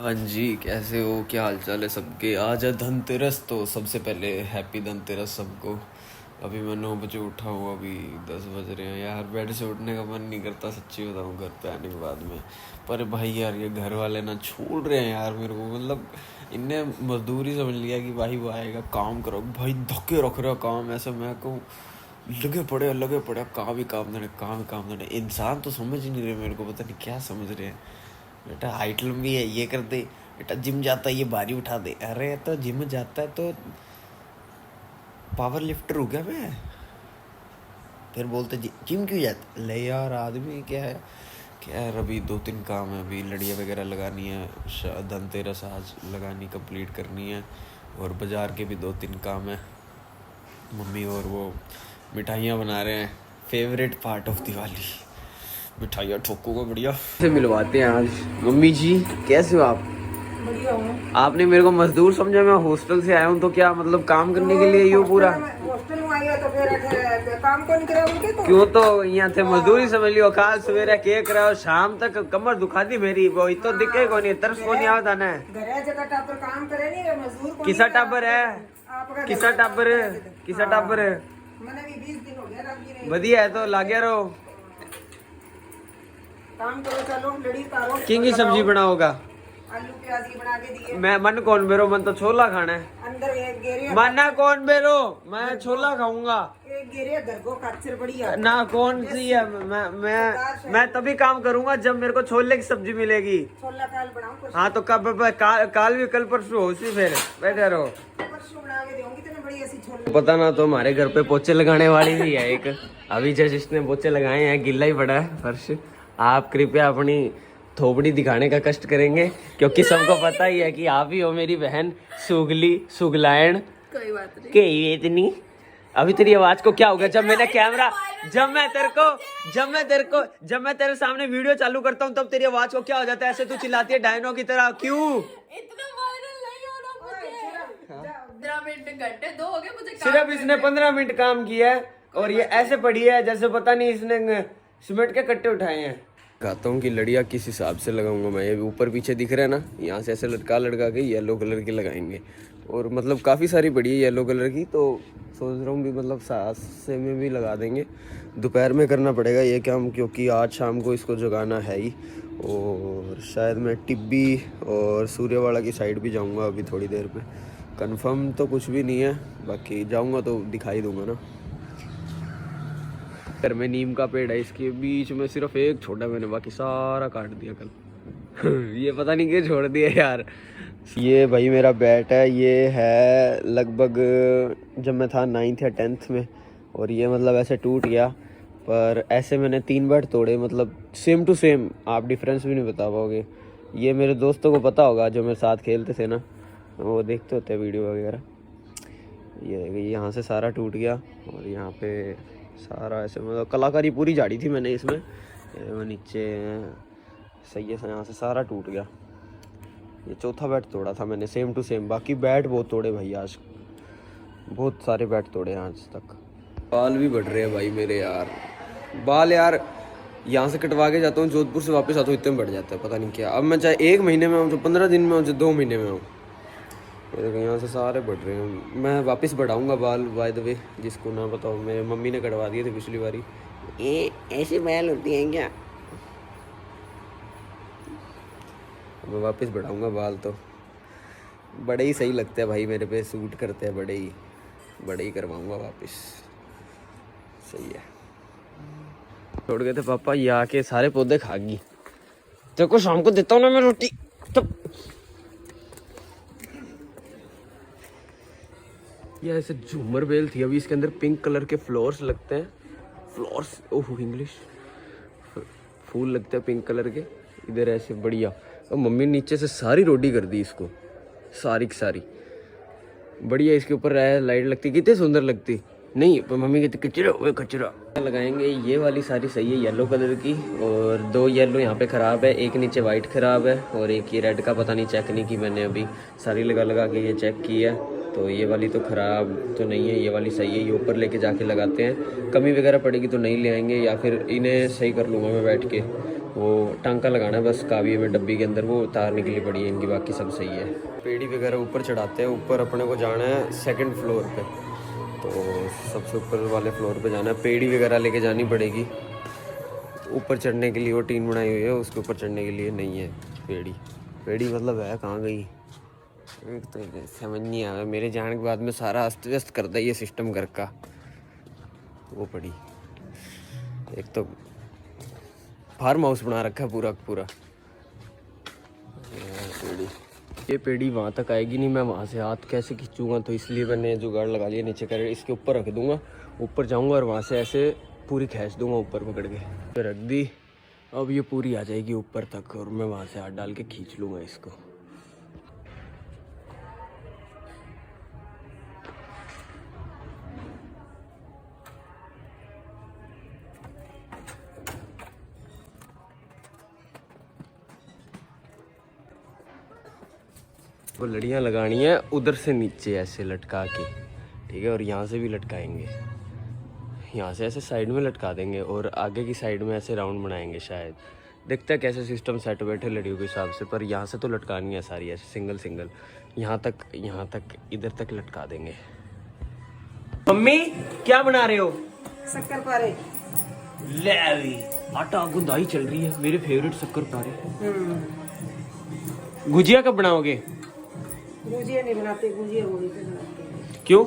हाँ जी, कैसे हो? क्या हाल चाल है सबके? आज है धनतेरस, तो सबसे पहले हैप्पी धनतेरस सबको। अभी मैं 9 बजे उठा हूँ, अभी 10 बज रहे हैं। यार बेड से उठने का मन नहीं करता, सच्ची बताऊँ, घर पे आने के बाद में। पर भाई यार ये घर वाले ना छोड़ रहे हैं यार मेरे को, मतलब इनने मजदूरी समझ लिया कि भाई वो आएगा काम करो, भाई धक्के रख रहे हो काम। ऐसा मैं कहूँ लगे पड़े, काम ही काम देने, काम ही काम देने। इंसान तो समझ ही नहीं रहे मेरे को, पता नहीं क्या समझ रहे हैं। बेटा हाइट लंबी है, ये कर दे। बेटा जिम जाता है, ये भारी उठा दे। अरे तो जिम जाता है तो पावर लिफ्टर हो गया मैं। फिर बोलते जिम क्यों जाता? ले यार आदमी क्या है, क्या है। अभी 2-3 काम है, अभी लड़ियाँ वगैरह लगानी है, धनतेरस आज लगानी कंप्लीट करनी है। और बाज़ार के भी 2-3 काम है। मम्मी और वो मिठाइयाँ बना रहे हैं, फेवरेट पार्ट ऑफ दिवाली। मिठाइयाँ ठोकूंगा बढ़िया से मिलवाते हैं आज। मम्मी जी कैसे हो आप? बढ़िया हूँ। आपने मेरे को मजदूर समझा? मैं हॉस्टल से आया हूँ, तो क्या मतलब काम करने के लिए यूँ पूरा? हॉस्टल में आई है तो फिर काम को नहीं करे उनके तो क्यों, तो यहाँ थे मजदूरी समझ लियो। काल सवेरे केक रहो, शाम तक कमर दुखा दी मेरी। वो तो दिखे को नहीं, तरस को नहीं आता ना। घर जगह टापर काम करे नहीं रे मजदूर को। किसा टाबर है? किसा टाबर है? किसा टाबर है? मैंने भी 20 दिन हो गया लगी रही। बढ़िया है तो लागे रहो, काम करो, चलो लड़ी तारो। किंग की सब्जी बनाओगा? आलू प्याज की बना के दिए। मैं मन कौन बेरो, मन तो छोला खाना है। अंदर एक गेरे माना कौन बेरो, मैं छोला खाऊंगा। एक गेरे घर को खाचर बढ़िया ना कौन सी है, मैं तभी काम करूंगा जब मेरे को छोले की सब्जी मिलेगी। छोला काल बनाऊं कुछ। हाँ तो कब? काल भी कल परसों हो सी, फिर बैठे रहो। परसों बना के दूंगी तेने बढ़िया सी छोले। पता ना, तो हमारे घर पे पोछे लगाने वाली भी है एक। अभी जस्ट इसने पोछे लगाए हैं, गिल्ला ही पड़ा है फर्श। आप कृपया अपनी थोबड़ी दिखाने का कष्ट करेंगे, क्योंकि सबको पता ही है कि आप ही हो मेरी बहन सुगली सुगलायन। कोई बात नहीं। के इतनी अभी तेरी आवाज को क्या होगा जब मैंने कैमरा, जब मैं तेरे सामने वीडियो चालू करता हूँ, तब तेरी आवाज को क्या हो जाता है? ऐसे तू चिल्लाती है डायनो की तरह, क्यों? इतना वायरल नहीं होना मुझे। 15 मिनट घंटे 2 हो गए मुझे। सिर्फ इसने 15 मिनट काम किया है, और ये ऐसे पड़ी है जैसे पता नहीं इसने सीमेंट के कट्टे उठाए हैं। कहता हूँ कि लड़ियाँ किस हिसाब से लगाऊंगा मैं। ये ऊपर पीछे दिख रहा है ना, यहाँ से ऐसे लटका के येलो कलर की लगाएंगे। और मतलब काफ़ी सारी पड़ी है येलो कलर की, तो सोच रहा हूँ भी मतलब 7 से में भी लगा देंगे। दोपहर में करना पड़ेगा ये काम, क्योंकि आज शाम को इसको जगाना है ही। और शायद मैं टिब्बी और सूर्यवाड़ा की साइड भी जाऊँगा अभी थोड़ी देर में। कंफर्म तो कुछ भी नहीं है, बाकी जाऊँगा तो दिखाई दूँगा ना। घर में नीम का पेड़ है, इसके बीच में सिर्फ एक छोटा मैंने, बाकी सारा काट दिया कल। ये पता नहीं क्यों छोड़ दिया यार। ये भाई मेरा बैट है, ये है लगभग जब मैं था 9th या 10th में, और ये मतलब ऐसे टूट गया। पर ऐसे मैंने 3 बैट तोड़े, मतलब सेम टू सेम, आप डिफरेंस भी नहीं बता पाओगे। ये मेरे दोस्तों को पता होगा जो मेरे साथ खेलते थे ना, वो देखते होते वीडियो वगैरह। ये यहाँ से सारा टूट गया, और यहाँ पे सारा ऐसे मतलब कलाकारी पूरी झाड़ी थी मैंने इसमें। वो नीचे सही है, यहाँ से सारा टूट गया। ये चौथा बैट तोड़ा था मैंने सेम टू सेम। बाकी बैट बहुत तोड़े भाई, आज बहुत सारे बैट तोड़े आज तक। बाल भी बढ़ रहे हैं भाई मेरे यार, बाल यार यहाँ से कटवा के जाता हूँ, जोधपुर से वापस आता हूँ इतने बढ़ जाता है, पता नहीं क्या। अब मैं चाहे 1 महीने में हूँ, चाहे 15 दिन में हूँ, चाहे 2 महीने में हूँ, यहाँ से सारे बढ़ रहे हैं। मैं वापस बढ़ाऊंगा बाल, बाय द वे, जिसको ना बताओ, मेरे मम्मी ने कटवा दिए थे पिछली बारी। ये ऐसी बाल होती हैं क्या? मैं वापस बढ़ाऊंगा बाल, तो बड़े ही सही लगते हैं भाई, मेरे पे सूट करते हैं, बड़े ही करवाऊंगा वापस। सही है। छोड़ गए थे पापा, ये आके सारे पौधे खा गई। तेरे को शाम को देता हूँ ना मैं रोटी, तब ये ऐसे झूमर बेल थी। अभी इसके अंदर पिंक कलर के फ्लावर्स लगते हैं, फ्लावर्स, ओह इंग्लिश, फूल लगते हैं पिंक कलर के इधर ऐसे बढ़िया। और मम्मी ने नीचे से सारी रोटी कर दी इसको, सारी की सारी बढ़िया। इसके ऊपर लाइट लगती, कितनी सुंदर लगती। नहीं पर मम्मी कहती कचरा, वो कचरा लगाएंगे। ये वाली सारी सही है येलो कलर की, और 2 येलो यहाँ पे ख़राब है, एक नीचे वाइट ख़राब है, और एक ये रेड का पता नहीं चेक नहीं की मैंने, अभी सारी लगा के ये चेक की है। तो ये वाली तो ख़राब तो नहीं है, ये वाली सही है। ये ऊपर लेके जाके लगाते हैं, कमी वगैरह पड़ेगी तो नहीं ले आएंगे, या फिर इन्हें सही कर लूँगा मैं बैठ के। वो टांका लगाना है बस काविये में डब्बी के अंदर, वो तार निकली पड़ी है इनकी, बाकी सब सही है। पेड़ी वगैरह ऊपर चढ़ाते हैं। ऊपर अपने को जाना है 2nd फ्लोर पे, तो सबसे ऊपर वाले फ्लोर पे जाना है। पेड़ी वगैरह लेके जानी पड़ेगी ऊपर चढ़ने के लिए। वो टीन बनाई हुई है, उसके ऊपर चढ़ने के लिए नहीं है पेड़ी। पेड़ी मतलब है कहाँ गई, एक तो समझ नहीं आया। मेरे जाने के बाद में सारा अस्त व्यस्त कर दिया ये सिस्टम घर का। वो पड़ी, एक तो फार्म हाउस बना रखा है पूरा पूरा। ये पेड़ी वहाँ तक आएगी नहीं, मैं वहाँ से हाथ कैसे खींचूंगा, तो इसलिए मैंने जुगाड़ लगा लिया नीचे कर, इसके ऊपर रख दूंगा। ऊपर जाऊंगा और वहाँ से ऐसे पूरी खींच दूंगा ऊपर पकड़ के, फिर रख दी। अब ये पूरी आ जाएगी ऊपर तक और मैं वहाँ से हाथ डाल के खींच लूँगा इसको। वो लड़ियाँ लगानी है उधर से नीचे ऐसे लटका के, ठीक है, और यहाँ से भी लटकाएंगे। यहाँ से ऐसे साइड में लटका देंगे और आगे की साइड में ऐसे राउंड बनाएंगे शायद। देखते हैं कैसे सिस्टम सेट बैठे लड़ियों के हिसाब से, पर यहाँ से तो लटकानी है सारी ऐसे सिंगल सिंगल। यहाँ तक इधर तक लटका देंगे। मम्मी क्या बना रहे हो? शक्कर पारे। ले अभी आटा गुंदाई चल रही है, मेरे फेवरेट शक्कर पारे। गुजिया कब बनाओगे? गुजिया नहीं बनाते, गुजिया होली पे बनाते हैं। क्यों?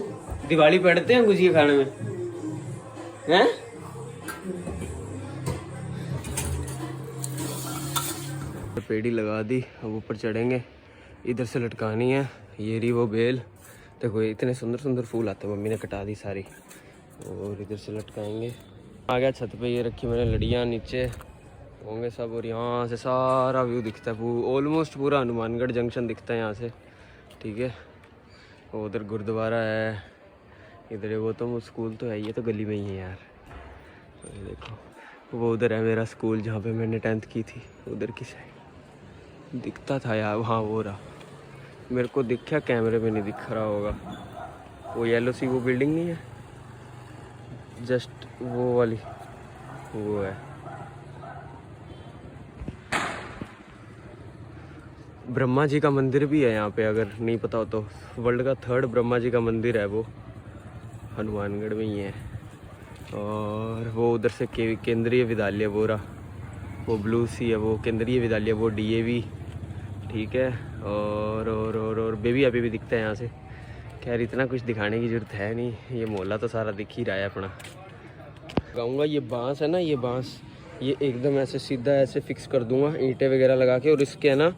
दिवाली पड़ते हैं गुजिया खाने में हैं? पेड़ी लगा दी, अब ऊपर चढ़ेंगे। इधर से लटकानी है, ये रही वो बेल। देखो इतने सुंदर सुंदर फूल आते हैं, मम्मी ने कटा दी सारी, और इधर से लटकाएंगे। आ गया छत पे, ये रखी मैंने लड़ियाँ, नीचे होंगे सब, और यहाँ से सारा व्यू दिखता है। ऑलमोस्ट पूरा हनुमानगढ़ जंक्शन दिखता है यहाँ से, ठीक है। उधर गुरुद्वारा है, इधर वो तो स्कूल तो है, ये तो गली में ही है यार। देखो वो उधर है मेरा स्कूल जहाँ पे मैंने 10th की थी, उधर की साइड दिखता था यार। हाँ वो रहा, मेरे को दिखा, कैमरे में नहीं दिख रहा होगा। वो येलो सी वो बिल्डिंग नहीं है, जस्ट वो वाली वो है। ब्रह्मा जी का मंदिर भी है यहाँ पे, अगर नहीं पता हो तो। वर्ल्ड का 3rd ब्रह्मा जी का मंदिर है, वो हनुमानगढ़ में ही है। और वो उधर से केंद्रीय विद्यालय वो रहा, वो ब्लू सी है वो केंद्रीय विद्यालय, वो DAV, ठीक है। और बेबी अभी भी दिखता है यहाँ से। खैर इतना कुछ दिखाने की ज़रूरत है नहीं, ये मोहल्ला तो सारा दिख ही रहा है अपना। कहूँगा ये बांस है ना, ये बांस, ये एकदम ऐसे सीधा ऐसे फिक्स कर दूंगा ईंटें वगैरह लगा के, और इसके है ना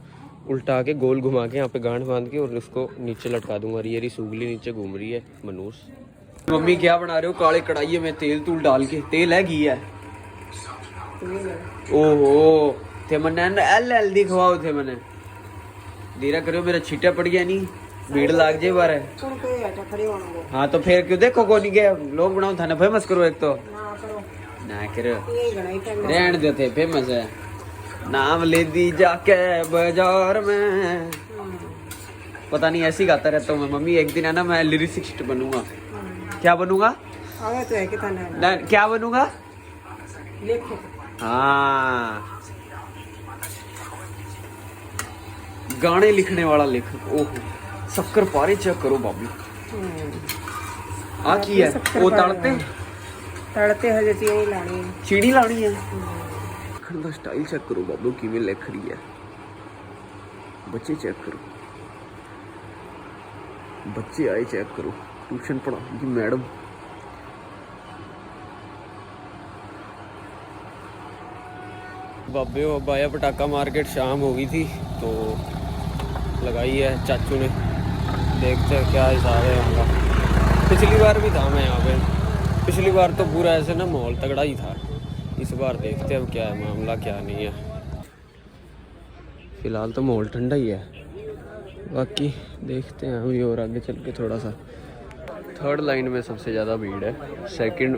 उल्टा के गोल घुमा के यहाँ पे गांठ बांध के और इसको नीचे लटका दूंगा। ये सूगली नीचे घूम रही है मनूस। मम्मी क्या बना रहे हो? काले कढ़ाई में तेल तूल डाल के, तेल है घी है? ओहो थे मैंने एल दिखवाओ थे मैंने, धीरा करो मेरा छीटा पड़ गया नहीं, भीड़ लाग जाए बार। हाँ तो फिर क्यों देखो को नहीं गया, लोग बनाओ थाने फेमस करो एक तो ना करो, रहन दो थे फेमस है। नाम ले दी जाके बाजार में, पता नहीं ऐसी गाता रहता हूँ मैं। मम्मी एक दिन है ना मैं लिरिसिस्ट बनूंगा। क्या बनूंगा? तो है कि ना क्या बनूंगा? लेखक। हाँ गाने लिखने वाला लेखक। ओह शक्कर पारे चेक करो बाबू, आ की है वो तड़ते है जैसी यही लानी है, चीनी लानी है। खंडा स्टाइल चेक करो बाबू किਵੇਂ लिख रही है। बच्चे चेक करो, बच्चे आए चेक करो, ट्यूशन पढ़ाएगी मैडम। बाबे अब आया पटाखा मार्केट, शाम हो गई थी तो लगाई है चाचू ने, देखते हैं क्या हिसाब है यहाँ का। पिछली बार भी था मैं यहाँ पे, पिछली बार तो पूरा ऐसे ना माहौल तगड़ा ही था। इस बार देखते हैं अब क्या है मामला क्या नहीं है। फिलहाल तो माहौल ठंडा ही है, बाकी देखते हैं अभी और आगे चल के थोड़ा सा। 3rd लाइन में सबसे ज़्यादा भीड़ है, 2nd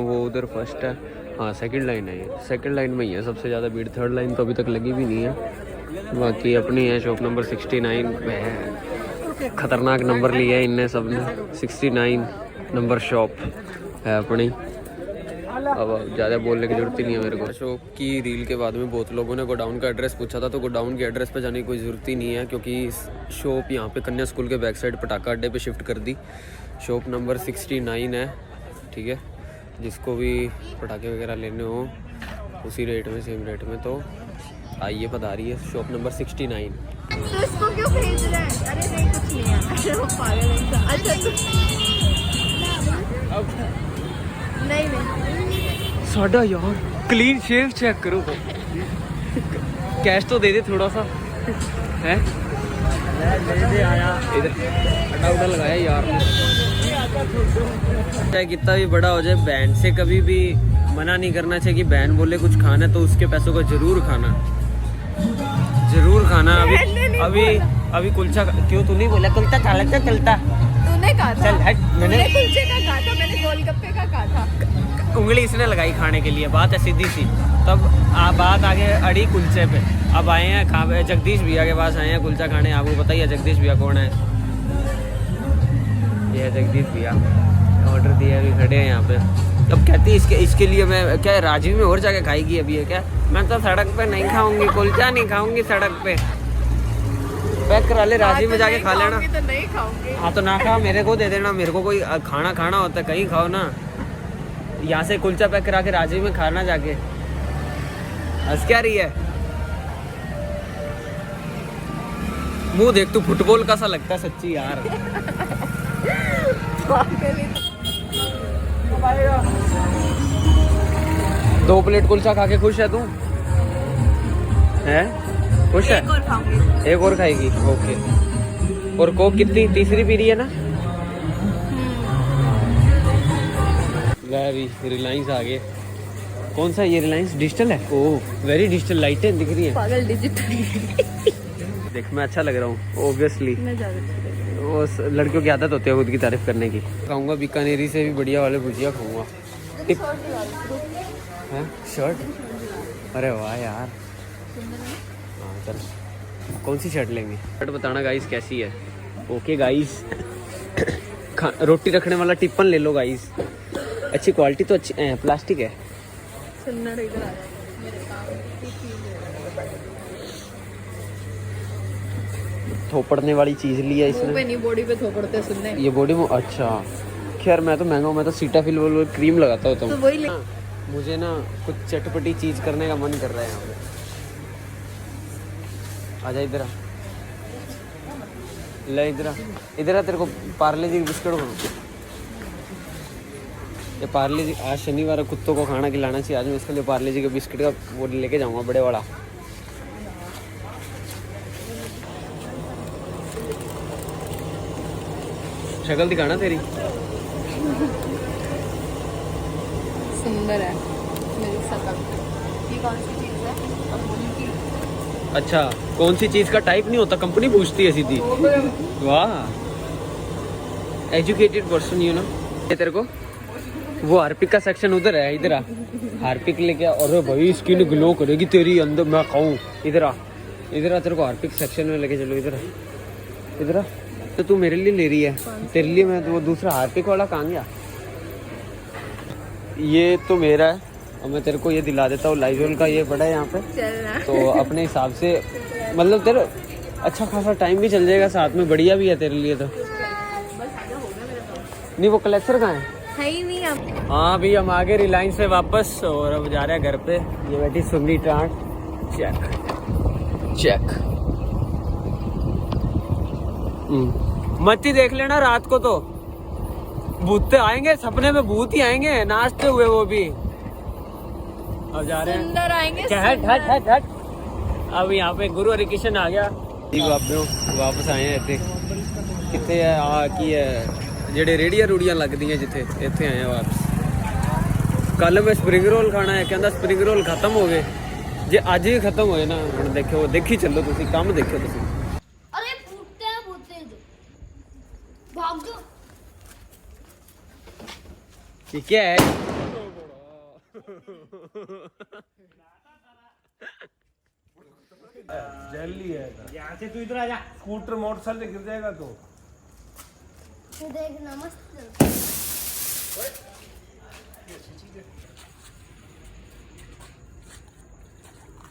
वो उधर 1st है, हाँ 2nd लाइन है ये, 2nd लाइन में ही है सबसे ज़्यादा भीड़। 3rd लाइन तो अभी तक लगी भी नहीं है। बाकी अपनी है शॉप नंबर 69 में, खतरनाक नंबर लिया है इनने सब ने, 69 नंबर शॉप है अपनी। अब ज़्यादा बोलने की जरूरत ही नहीं है मेरे को। अशोक की रील के बाद में बहुत लोगों ने गोडाउन का एड्रेस पूछा था, तो गोडाउन के एड्रेस पे जाने की कोई ज़रूरत ही नहीं है, क्योंकि शॉप यहाँ पे कन्या स्कूल के बैक साइड पटाखा अड्डे पे शिफ्ट कर दी। शॉप नंबर 69 है, ठीक है। जिसको भी पटाखे वगैरह लेने हो उसी रेट में, सेम रेट में, तो आइए पधारिए शॉप नंबर 69। तो इसको क्यों भेज रहा है? अरे नहीं कुछ नहीं है। अरे वो पागल है। अच्छा नहीं साडा यार क्लीन शेव चेक करो, कैश तो दे दे थोड़ा सा है। इधर अड्डा उड्डा लगाया यार ने। चाहे कितना भी बड़ा हो जाए, बहन से कभी भी मना नहीं करना चाहिए कि बहन बोले कुछ खाना है तो उसके पैसों का जरूर खाना, जरूर खाना। अभी कुलचा क्यों तू नहीं बोला? कुलचा खा लेता चलता। तूने कहा था। चल हट। मैंने कुलचे का कहा था, मैंने गोलगप्पे का कहा था। उंगली इसने लगाई खाने के लिए, बात है सीधी सी। तब बात आगे अड़ी कुलचे पे। अब आए हैं जगदीश भैया के पास आए हैं कुलचा खाने। आपको पता ही है जगदीश भैया कौन है? ये है जगदीश भैया, ऑर्डर दिया, अभी खड़े हैं यहाँ पे। अब कहती इसके लिए मैं क्या राजवी में और जाके खाएगी अभी है क्या? मैं तो सड़क पे नहीं खाऊंगी, कुलचा नहीं खाऊंगी सड़क पे। पैक करा ले, राजवी में जाके खा लेना। तो नहीं खाऊंगी। हाँ तो ना खा, मेरे को दे देना। मेरे को कोई खाना होता है, कहीं खाओ ना। यहाँ से कुलचा पैक करा के राजवी में खाना जाके। हंस क्या रही है? मुंह देख, तू फुटबॉल का सा लगता है सच्ची यार। 2 प्लेट कुलचा खा के खुश है तू? है खुश है? एक और खाऊंगी। एक और खाएगी, ओके। और कोक कितनी? तीसरी पी रही है ना? वेरी रिलायंस आ गए। कौन सा ये रिलायंस डिजिटल है? ओह वेरी डिजिटल, लाइटें दिख रही है। पागल डिजिटल। देख मैं अच्छा लग रहा हूँ ऑब्वियसली। मैं ज्यादा वो लड़कियों की आदत होती है खुद की तारीफ करने की। खाऊंगा बीकानेरी से भी बढ़िया वाले भुजिया खाऊंगा। टिप है शर्ट? अरे वाह यार, हाँ चल। कौन सी शर्ट लेंगे? शर्ट बताना गाइस कैसी है। ओके गाइस, रोटी रखने वाला टिप्पन ले लो गाइस। अच्छी क्वालिटी तो अच्छी प्लास्टिक है। सुनना इधर आ मेरे काम थोपड़ने वाली चीज ली है इसने। पे नहीं, बॉडी पे थोपड़ते सुनने। ये बॉडी में अच्छा। खैर मैं तो महंगा हूँ, मैं तो सीटाफिल क्रीम लगाता होता तो हूँ। वही ले। मुझे ना कुछ चटपटी चीज करने का मन कर रहा है यहाँ पे। आजा इधर आ, ले इधर आ, इधर आ। तेरे को पार्ले जी बिस्किट खाऊं। ये पार्ले जी आज शनिवार कुत्तों को खाना खिलाना चाहिए। आज मैं इसके लिए पार्ले जी के बिस्किट का वो लेके जाऊंगा बड़े वाला। शक्ल दिखाना तेरी। सुंदर है मेरी शकल। ये कौन सी चीज है? कंपनी की। अच्छा कौन सी चीज का टाइप नहीं होता, कंपनी पूछती है सीधी। वाह एजुकेटेड पर्सन यू नो। ये तेरे को वो हार्पिक का सेक्शन उधर है, इधर आ। हार्पिक लेके आ। अरे भाई स्किन ग्लो करेगी तेरी, अंदर मैं खाऊं। इधर आ, इधर आ। तेरे को हार्पिक सेक्शन में लेके चलो। इधर आ, इधर आ। तो तू मेरे लिए ले रही है, तेरे लिए मैं तो वो दूसरा हार्पिक वाला कहाँ गया? ये तो मेरा है और मैं तेरे को ये दिला देता हूँ। लाइजोल का ये पड़ा है यहाँ पे, चलना। तो अपने हिसाब से मतलब तेरा अच्छा खासा टाइम भी चल जाएगा, साथ में बढ़िया भी है तेरे लिए तो। नहीं वो कलेक्टर कहाँ है ही नहीं अब। हाँ अभी हम आ गए रिलायंस से वापस और अब जा रहे हैं घर पे। ये बैठी सुगनी टाट। Check check. मत ही देख लेना रात को तो भूत आएंगे, सपने में भूत ही आएंगे नाचते हुए वो भी। अब जा रहे हैं सुंदर आएंगे। क्या हट हट हट हट। अब यहाँ पे गुरु हरिकिशन आ गया। वापस आए हैं इतने कितने की है ਜਿਹੜੇ ਰੇੜੀਆਂ ਰੂੜੀਆਂ ਲੱਗਦੀਆਂ ਜਿੱਥੇ, ਇੱਥੇ ਆਏ ਆ ਵਾਪਸ। ਕੱਲ ਮੈਂ ਸਪਰਿੰਗ ਰੋਲ ਖਾਣਾ ਹੈ, ਕਹਿੰਦਾ ਸਪਰਿੰਗ ਰੋਲ ਖਤਮ ਹੋ ਗਏ। ਜੇ ਅੱਜ ਹੀ ਖਤਮ ਹੋਏ ਨਾ ਹੁਣ ਦੇਖਿਓ, ਦੇਖੀ ਚੱਲੋ ਤੁਸੀਂ, ਕੰਮ ਦੇਖਿਓ ਤੁਸੀਂ। अरे फूटते हैं बहुत तेज, भाग जाओ। ये क्या है? जल्दी है यहाँ से तू इधर आ जा। स्कूटर मोटरसाइकिल से गिर जाएगा तो। देखना मस्त।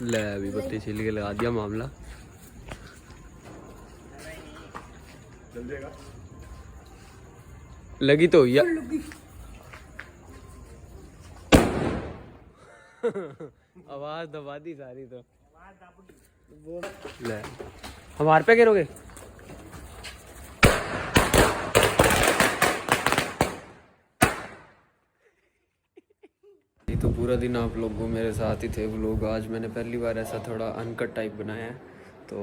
ले अभी पत्ती छिल के लगा दिया मामला। जल जाएगा। लगी तो या आवाज दबा दी सारी तो। ले हमारे पे गिरोगे। तो पूरा दिन आप लोग मेरे साथ ही थे व्लॉग। आज मैंने पहली बार ऐसा थोड़ा अनकट टाइप बनाया है, तो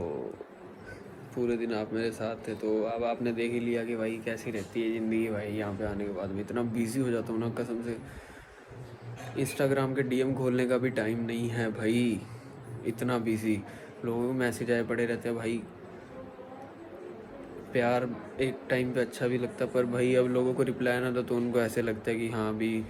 पूरे दिन आप मेरे साथ थे। तो अब आपने देख ही लिया कि भाई कैसी रहती है ज़िंदगी। भाई यहाँ पे आने के बाद मैं इतना बिजी हो जाता हूँ ना, कसम से इंस्टाग्राम के डीएम खोलने का भी टाइम नहीं है भाई, इतना बिजी। लोगों को मैसेज आए पड़े रहते हैं भाई। प्यार एक टाइम पे अच्छा भी लगता, पर भाई अब लोगों को रिप्लाई ना दो तो उनको ऐसे लगता है कि हाँ अभी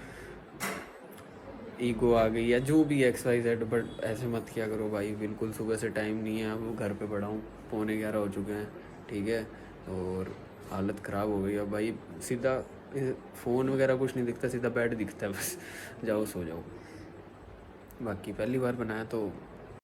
ईगो आ गई या जो भी XYZ। बट ऐसे मत किया करो भाई, बिल्कुल सुबह से टाइम नहीं है। अब घर पे पड़ा हूँ, 11:45 हो चुके हैं, ठीक है। और हालत ख़राब हो गई अब भाई। सीधा फ़ोन वगैरह कुछ नहीं दिखता, सीधा बेड दिखता है बस। जाओ सो जाओ। बाकी पहली बार बनाया तो